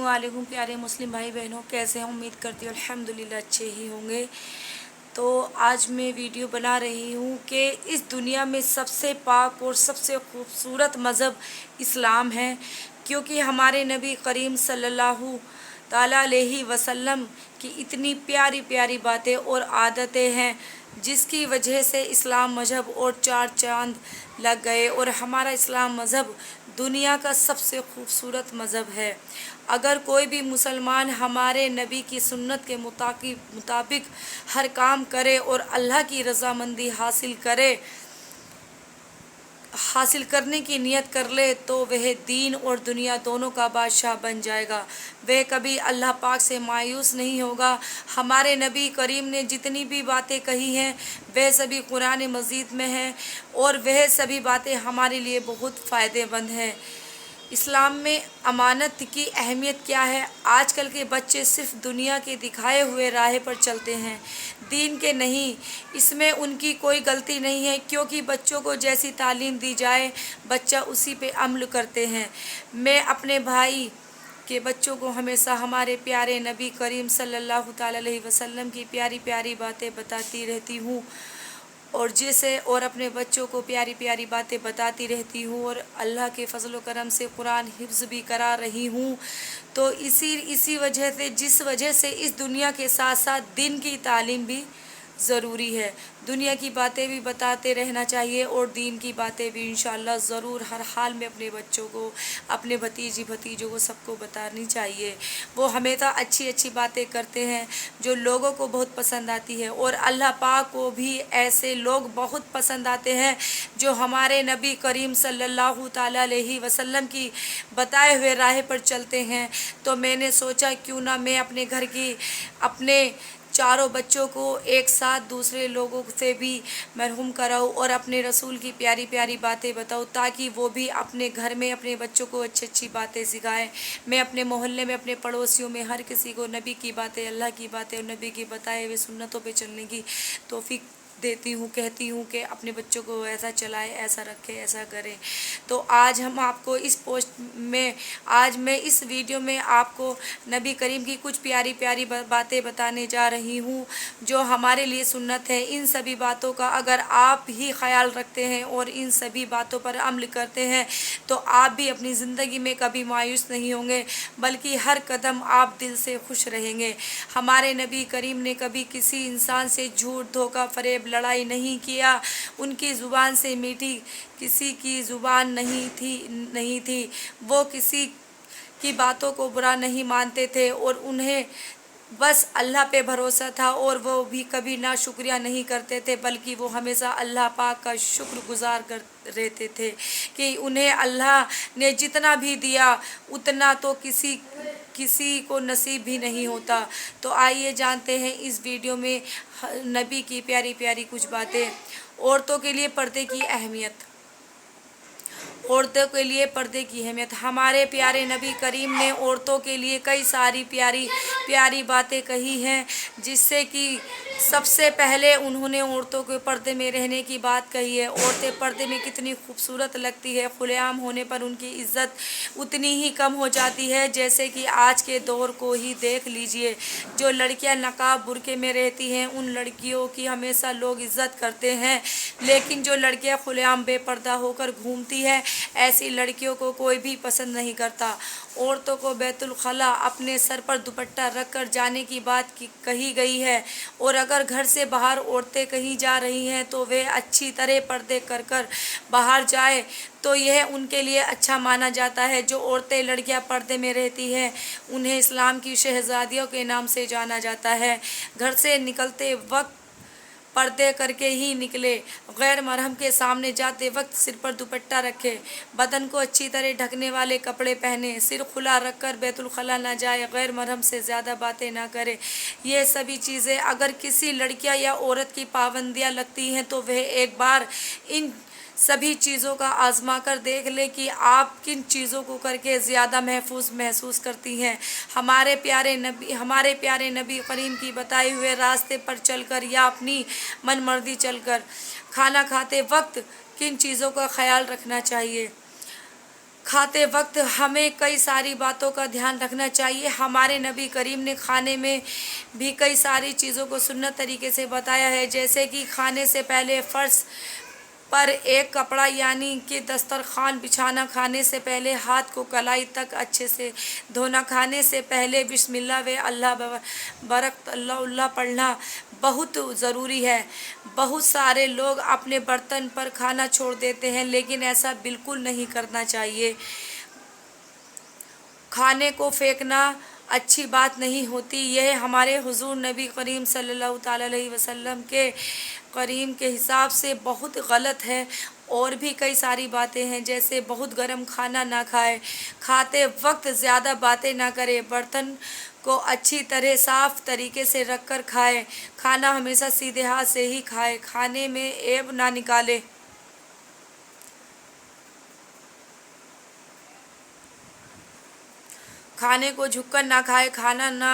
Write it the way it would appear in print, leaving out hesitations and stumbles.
अस्सलामुअलैकुम प्यारे मुस्लिम भाई बहनों, कैसे हैं? उम्मीद करती हूँ अल्हम्दुलिल्लाह अच्छे ही होंगे। तो आज मैं वीडियो बना रही हूँ कि इस दुनिया में सबसे पाक और सबसे खूबसूरत मज़हब इस्लाम है, क्योंकि हमारे नबी करीम सल्लल्लाहु ताला अलैहि वसल्लम की इतनी प्यारी प्यारी बातें और आदतें हैं, जिसकी वजह से इस्लाम मज़हब और चार चांद लग गए और हमारा इस्लाम मज़हब दुनिया का सबसे खूबसूरत मज़हब है। अगर कोई भी मुसलमान हमारे नबी की सुन्नत के मुताबिक हर काम करे और अल्लाह की रज़ामंदी हासिल करने की नियत कर ले, तो वह दीन और दुनिया दोनों का बादशाह बन जाएगा। वह कभी अल्लाह पाक से मायूस नहीं होगा। हमारे नबी करीम ने जितनी भी बातें कही हैं वह सभी कुरान मजीद में हैं और वह सभी बातें हमारे लिए बहुत फ़ायदेमंद हैं। इस्लाम में अमानत की अहमियत क्या है? आजकल के बच्चे सिर्फ दुनिया के दिखाए हुए राह पर चलते हैं, दीन के नहीं। इसमें उनकी कोई गलती नहीं है, क्योंकि बच्चों को जैसी तालीम दी जाए बच्चा उसी पे अमल करते हैं। मैं अपने भाई के बच्चों को हमेशा हमारे प्यारे नबी करीम सल्लल्लाहु ताला अलैहि वसल्लम की प्यारी प्यारी बातें बताती रहती हूँ और अपने बच्चों को प्यारी प्यारी बातें बताती रहती हूँ और अल्लाह के फजल करम से कुरान हिफ्ज़ भी करा रही हूँ। तो इसी वजह से जिस वजह से इस दुनिया के साथ साथ दिन की तालीम भी ज़रूरी है। दुनिया की बातें भी बताते रहना चाहिए और दीन की बातें भी इंशाअल्लाह ज़रूर हर हाल में अपने बच्चों को, अपने भतीजों को सबको बतानी चाहिए। वो हमेशा अच्छी अच्छी बातें करते हैं जो लोगों को बहुत पसंद आती है और अल्लाह पाक को भी ऐसे लोग बहुत पसंद आते हैं जो हमारे नबी करीम सल्लल्लाहु ताला अलैहि वसल्लम की बताए हुए राह पर चलते हैं। तो मैंने सोचा क्यों ना मैं अपने चारों बच्चों को एक साथ दूसरे लोगों से भी मरहूम कराऊँ और अपने रसूल की प्यारी प्यारी बातें बताऊँ, ताकि वो भी अपने घर में अपने बच्चों को अच्छी अच्छी बातें सिखाएं। मैं अपने मोहल्ले में, अपने पड़ोसियों में हर किसी को नबी की बातें, अल्लाह की बातें और नबी की बताए हुए सुन्नतों पे चलने की तौफीक देती हूँ, कहती हूँ कि अपने बच्चों को ऐसा चलाएं, ऐसा रखें, ऐसा करें। तो आज मैं इस वीडियो में आपको नबी करीम की कुछ प्यारी प्यारी बातें बताने जा रही हूँ जो हमारे लिए सुन्नत है। इन सभी बातों का अगर आप ही ख्याल रखते हैं और इन सभी बातों पर अमल करते हैं तो आप भी अपनी ज़िंदगी में कभी मायूस नहीं होंगे, बल्कि हर कदम आप दिल से खुश रहेंगे। हमारे नबी करीम ने कभी किसी इंसान से झूठ, धोखा, फरेब, लड़ाई नहीं किया। उनकी ज़ुबान से मीठी किसी की ज़ुबान नहीं थी। वो किसी की बातों को बुरा नहीं मानते थे और उन्हें बस अल्लाह पे भरोसा था और वो भी कभी ना शुक्रिया नहीं करते थे, बल्कि वो हमेशा अल्लाह पाक का शुक्रगुजार कर रहते थे कि उन्हें अल्लाह ने जितना भी दिया उतना तो किसी को नसीब भी नहीं होता। तो आइए जानते हैं इस वीडियो में नबी की प्यारी प्यारी कुछ बातें। औरतों के लिए पर्दे की अहमियत। हमारे प्यारे नबी करीम ने औरतों के लिए कई सारी प्यारी प्यारी बातें कही हैं, जिससे कि सबसे पहले उन्होंने औरतों के पर्दे में रहने की बात कही है। औरतें पर्दे में कितनी खूबसूरत लगती है, खुलेआम होने पर उनकी इज़्ज़त उतनी ही कम हो जाती है। जैसे कि आज के दौर को ही देख लीजिए, जो लड़कियां नकाब बुर्के में रहती हैं उन लड़कियों की हमेशा लोग इज़्ज़त करते हैं, लेकिन जो लड़कियां खुलेआम बेपर्दा होकर घूमती है ऐसी लड़कियों को कोई भी पसंद नहीं करता। औरतों को बैतुल खला अपने सर पर दुपट्टा रख कर जाने की बात कही गई है और अगर घर से बाहर औरतें कहीं जा रही हैं तो वे अच्छी तरह पर्दे कर बाहर जाए तो यह उनके लिए अच्छा माना जाता है। जो औरतें, लड़कियां पर्दे में रहती हैं उन्हें इस्लाम की शहज़ादियों के नाम से जाना जाता है। घर से निकलते वक्त पर्दे करके ही निकले। गैर महरम के सामने जाते वक्त सिर पर दुपट्टा रखे, बदन को अच्छी तरह ढकने वाले कपड़े पहने, सिर खुला रखकर बैतुल खला ना जाए, गैर महरम से ज़्यादा बातें ना करे। ये सभी चीज़ें अगर किसी लड़कियां या औरत की पाबंदियां लगती हैं तो वह एक बार इन सभी चीज़ों का आजमा कर देख ले कि आप किन चीज़ों को करके ज़्यादा महसूस करती हैं। हमारे प्यारे नबी करीम की बताए हुए रास्ते पर चलकर या अपनी मनमर्जी चलकर खाना खाते वक्त किन चीज़ों का ख्याल रखना चाहिए। کھاتے وقت ہمیں کئی ساری باتوں کا دھیان رکھنا چاہیے۔ ہمارے نبی کریم نے کھانے میں بھی کئی ساری چیزوں کو سنت طریقے سے بتایا ہے، جیسے کہ کھانے سے پہلے فرش پر ایک کپڑا یعنی کہ دسترخوان بچھانا، کھانے سے پہلے ہاتھ کو کلائی تک اچھے سے دھونا، کھانے سے پہلے بسم اللہ و اللہ برکت اللہ پڑھنا بہت ضروری ہے۔ بہت سارے لوگ اپنے برتن پر کھانا چھوڑ دیتے ہیں، لیکن ایسا بالکل نہیں کرنا چاہیے۔ کھانے کو پھینکنا اچھی بات نہیں ہوتی، یہ ہمارے حضور نبی کریم صلی اللہ تعالیٰ علیہ وسلم کے کریم کے حساب سے بہت غلط ہے۔ اور بھی کئی ساری باتیں ہیں، جیسے بہت گرم کھانا نہ کھائے، کھاتے وقت زیادہ باتیں نہ کرے، برتن کو اچھی طرح صاف طریقے سے رکھ کر کھائے، کھانا ہمیشہ سیدھے ہاتھ سے ہی کھائے، کھانے میں عیب نہ نکالے، کھانے کو جھک کر نہ کھائے، کھانا نہ